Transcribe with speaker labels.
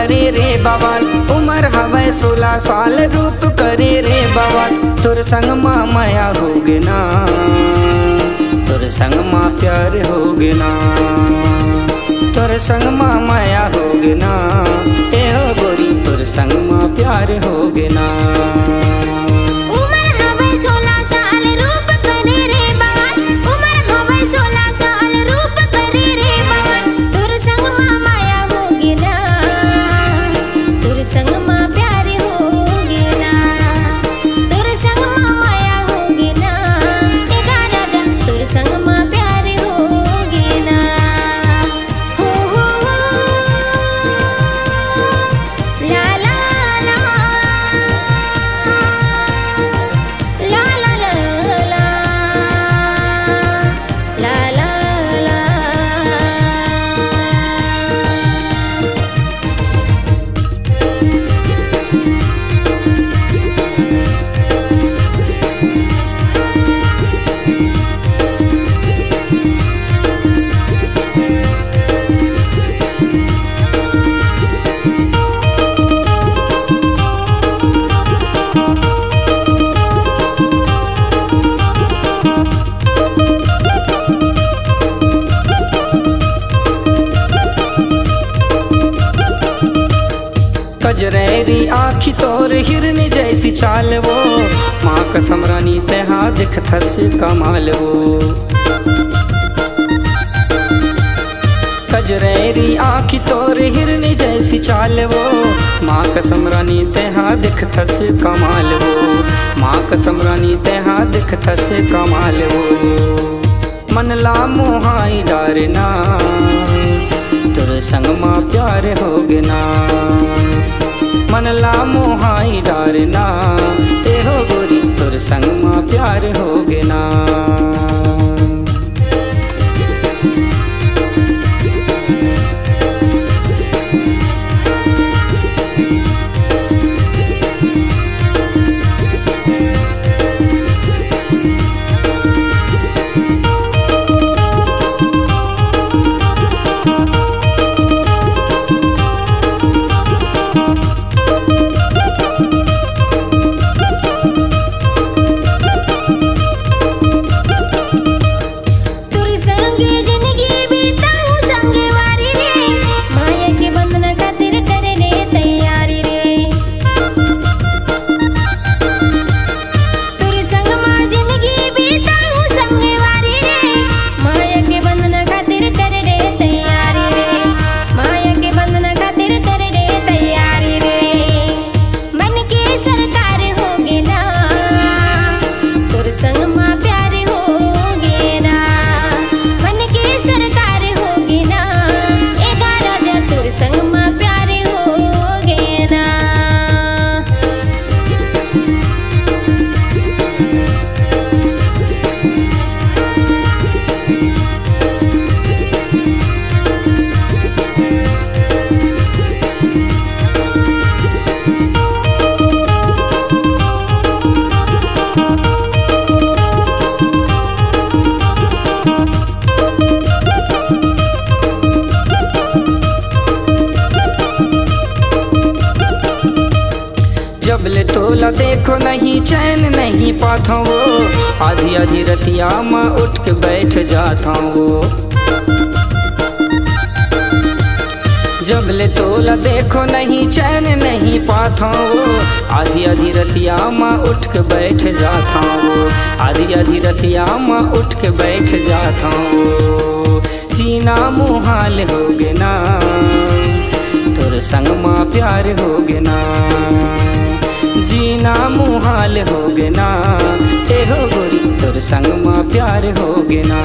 Speaker 1: करे रे बवाल, उम्र हवे 16 साल रूप करे रे बवाल। तुर संग माँ माया होगे ना, तुर संग माँ प्यार होगे ना, तुर संग माँ माया होगे ना, ए हो गोरी तुर संग माँ प्यार होगे ना। कजरेरी आँखी तोर हिरन जैसी चाल वो, माँ कसम रानी तेहा दिख थस कमाल वो। कजरेरी आँखी तोर हिरन जैसी चाल वो, माँ कसम रानी तेहा दिख थस कमाल वो, माँ कसम रानी तेहा दिख थस कमाल वो। मन ला मोहाई डारना, तुर संग माँ प्यार होगे ना, मन ला मोहाई डारना, ए हो गोरी तुर संग माँ प्यार होगे ना। जबले तोला देखो नहीं चैन नहीं पाता वो, आधी आधी रतिया माँ उठ के बैठ जाता वो। जबले तोला देखो नहीं चैन नहीं पाता वो, आधी आधी रतिया माँ उठ के बैठ जाता वो, आधी आधी रतिया माँ उठ के बैठ जाता वो। जीना मुहाल होगे ना, तुर संग माँ प्यार होगे ना, जीना मुहाल होगे ना, ए हो गोरी तुर संग माँ प्यार होगे ना।